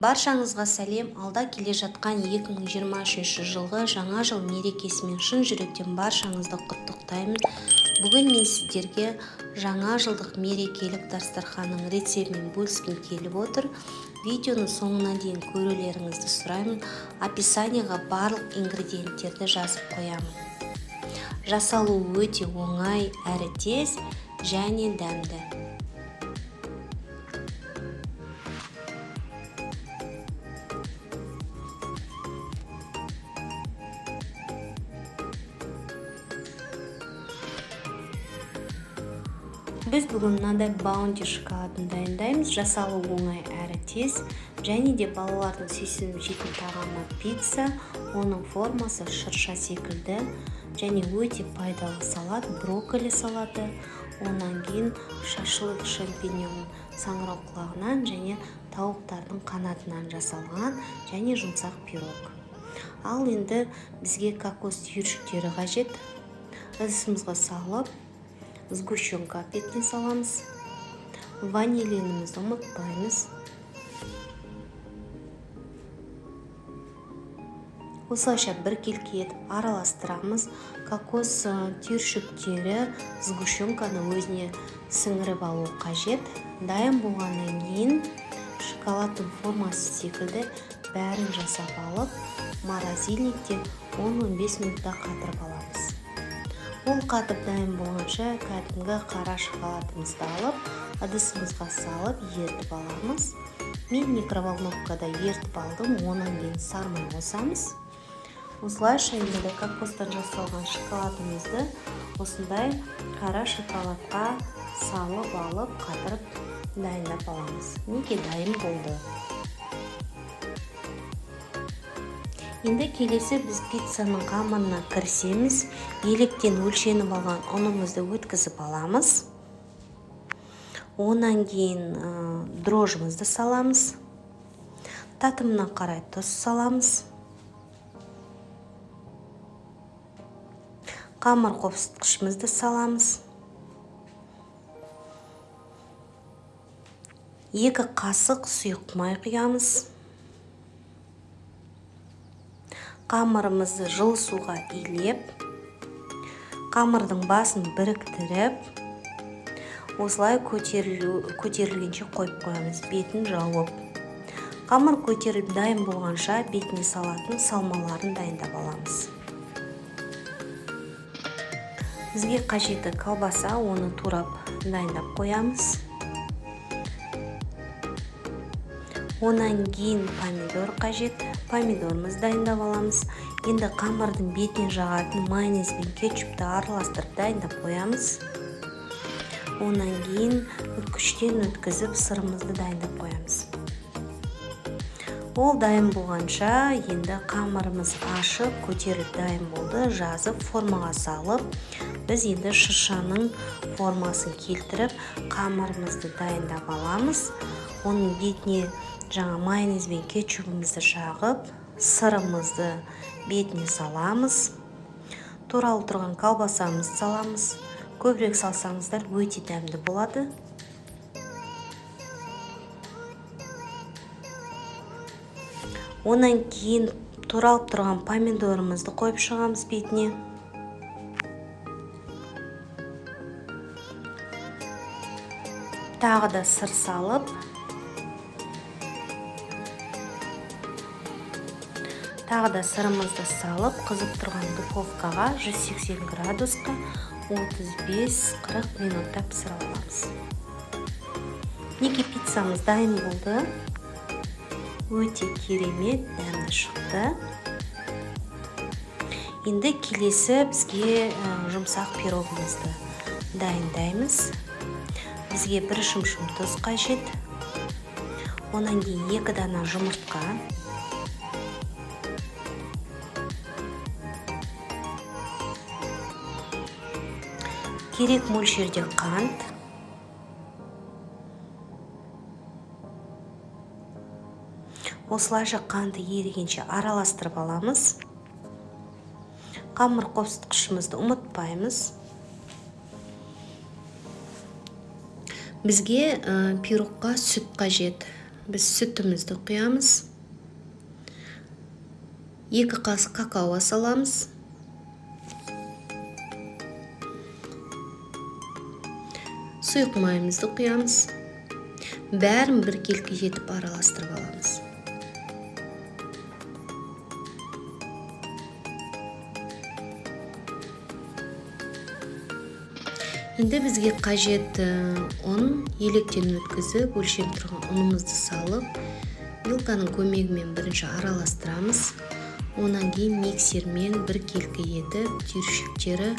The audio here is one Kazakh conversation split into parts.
Баршаңызға сәлем. Алда келе жатқан 2023 жылғы жаңа жыл мерекесімен шын жүректен баршаңызды құттықтаймын. Бүгін мен сіздерге жаңа жылдық мерекелік дастарханның рецептімен бөліскім келіп отыр. Видеоны соңына дейін көрулеріңізді сұраймын. Описанияға барлық ингредиенттерді жазып қоямын. Жасалу өте оңай, әрі тез және дәмді. Біз бүгін мынандай баунти шоколадын дайындаймыз. Жасалу оңай әрі тез, және де балалардың сүйсініп жейтін тағамы пицца. Оның формасы шырша секілді, және өте пайдалы салат, брокколи салаты. Онан кейін шашлык шампиньон саңырау құлағынан және тауықтардың қанатынан жасалған және жұмсақ пирог. Ал енді бізге кокос түйіршіктері қажет. Ыдысымызға салып, сгущенка апетіне саламыз. Ванилинімізді ұмытпаймыз. Осылайша біркелкі етіп араластырамыз. Кокос түйіршіктері сгущенканы өзіне сіңіріп алу қажет. Дайын болғаннан кейін шоколадтың формасы секілді бәрін жасап алып, морозильникте 10-15 минутта қатырып аламыз. Ол қатып дайын болғанша кәдімгі қара шоколадымызды алып, ыдысымызға салып ертіп аламыз. Мен микроволновкада ертіп алдым, онан кейін сармай қосамыз. Осылайша енді кокостан жасалған шоколадымызды осындай қара шоколадқа салып алып, қатырып дайындап аламыз. Неге дайын болды. Енді келесі біз пиццаның қамырына кірісеміз. Електен өлшеніп алған ұнымызды өткізіп аламыз. Онан кейін дрожжымызды саламыз. Татымына қарай тұз саламыз. Қамыр қопсытқышымызды саламыз. 2 қасық сұйық май құямыз. Қамырымызды жылы суға илеп, қамырдың басын біріктіріп, осылай көтерілгенше қойып қоямыз, бетін жауып. Қамыр көтеріліп дайын болғанша бетіне салатын салмаларын дайындап аламыз. Бізге қажетті колбаса, оны турап дайындап қоямыз. Онан кейін помидор қажет. Помидорымыз дайындап аламыз. Енді қамырдың бетіне жағатын майонез бен кетчупты араластырып дайындап қоямыз. Онан кейін үткіштен өткізіп сырымызды дайындап қоямыз. Ол дайын болғанша енді қамырымыз ашып, көтеріліп дайын болды. Жазып, формаға салып, біз енді шыршаның формасын келтіріп, қамырымызды дайындап аламыз. Оның бетіне жаңа майонез бен кетчупымызды жағып, сырымызды бетіне саламыз. Туралы тұрған колбасамызды саламыз. Көбірек салсаңыздар өте дәмді болады. Онан кейін туралып тұрған помидорымызды қойып шығамыз бетіне. Тағы да сыр салып, тағы да сырымызды салып, қызып тұрған духовкаға 180 градусқа 35-40 минутта пісіріп аламыз. Неге пиццамыз дайын болды. Өте керемет, дәмді шықты. Енді келесі бізге жұмсақ пирогымызды дайындаймыз. Бізге 1 шымшым тұз қажет. Онан кейін 2 дана жұмыртқа. Керек мөлшерде қант. Осылайша қанты ерігенше араластырып аламыз. Қамыр қопсытқышымызды ұмытпаймыз. Бізге пирогқа сүт қажет. біз сүтімізді құямыз. 2 қасық какао саламыз. Сұйық майымызды құямыз. Бәрін біркелкі етіп араластырып аламыз. Енді бізге қажет ұн, електен өткізіп, өлшеп тұрған ұнымызды салып, вилканың көмегімен бірінші араластырамыз. Онан кейін миксермен біркелкі етіп, түйіршіктері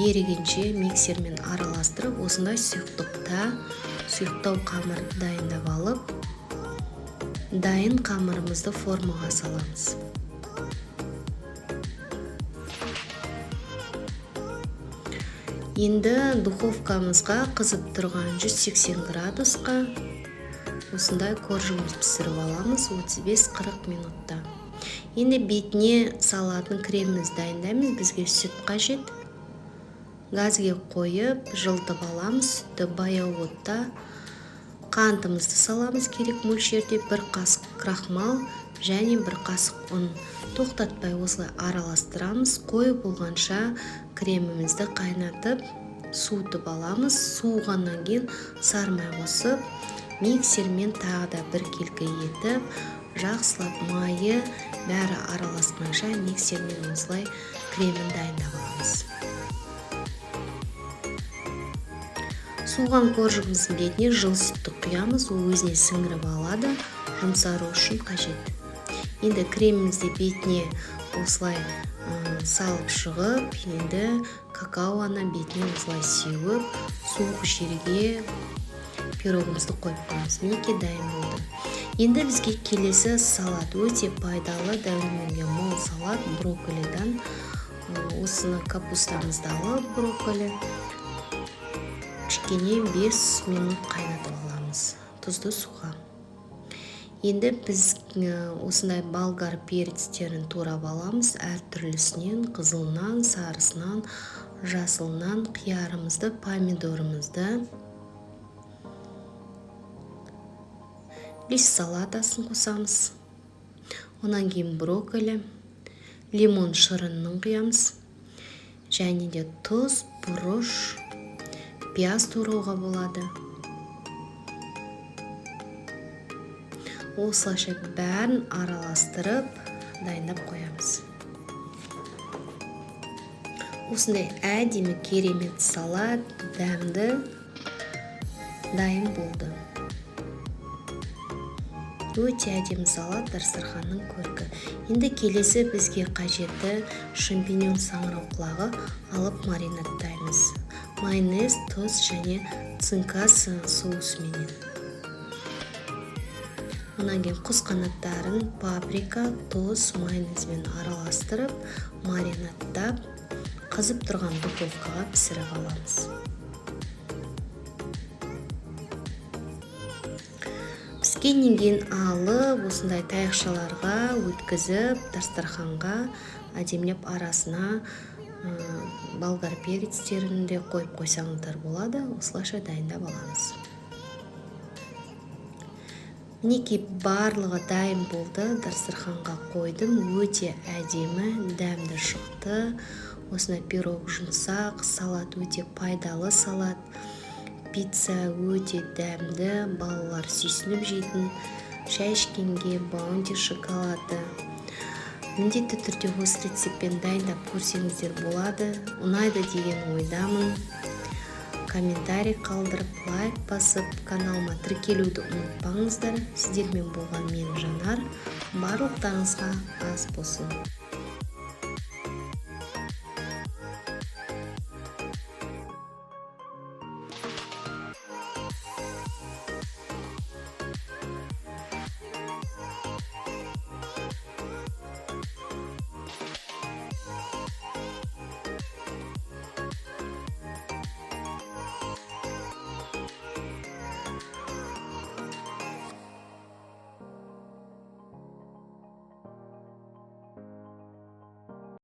ерігенше миксермен араластырып, осындай сұйықтау қамырды дайындап алып, дайын қамырымызды формаға саламыз. Енді духовкамызға қызып тұрған 180 градусқа осындай коржымыз пісіріп аламыз 35-40 минутта. Енді бетіне салатын креміміз дайындаймыз. Бізге сүт қажет. Газге қойып, жылытып аламыз. Сүтті баяу отта. Қантымызды саламыз керек мөлшерде. 1 қасық крахмал және 1 қасық ұн. Тоқтатпай осылай араластырамыз. Қойып болғанша кремімізді қайнатып, суытып аламыз. Суығаннан кейін сармай қосып, миксермен тағы да біркелкі етіп, жақсылап майы бәрі араласқанша миксермен осылай кремін дайындап аламыз. Суыған коржымыздың бетіне жыл сүтті құямыз, ол өзіне сіңіріп алады, жұмсару үшін қажет. Енді кремімізді бетіне осылай салып шығып, енді какаоны бетіне осылай сеуіп, суық жерге пирогымызды қойып қоямыз. Мінекей дайын болды. Енді бізге келесі салат, өте пайдалы, дәруменге мол салат брокколидан. Осыны капустамызды алып, брокколи кішкене 5 минут қайнатып аламыз. Тұзды суға. Енді біз осындай болгар перецтерін турап аламыз. Әртүрлісінен, қызылынан, сарысынан, жасылынан, қиярымызды, помидорымызды, лист салатасын қосамыз. Онан кейін брокколи, лимон шырынын құямыз. Және де тұз, бұрыш, пияз турауға болады. Осылайша бәрін араластырып, дайындап қоямыз. Осындай әдемі керемет салат, дәмді дайын болды. Өте әдемі салат, дастарханның көркі. Енді келесі бізге қажетті шампиньон саңырауқұлағы алып маринаттаймыз. Майонез, тұз және цинкас соусыменен. Онан кейін құс қанаттарын паприка, тұз, майонезбен араластырып, маринаттап, қызып тұрған духовкаға пісіріп аламыз. Піскеннен кейін алып, осындай таяқшаларға өткізіп, дастарханға әдемілеп арасына болгар перецтерін де қойып қойсаңыздар болады. Осылайша дайындап аламыз. Мінекей барлығы дайын болды, дастарханға қойдым. Өте әдемі, дәмді шықты. Осындай пирог жұмсақ, салат өте пайдалы салат. Пицца өте дәмді, балалар сүйсініп жейтін. Шай ішкенге баунти шоколады. Міндетті түрде осы рецептпен дайындап көрсеңіздер болады. Ұнайды деген ойдамын. Комментарий қалдырып, лайк басып, каналыма тіркелуді ұмытпаңыздар. Сіздермен болған мен Жанар. Барлықтарыңызға ас болсын.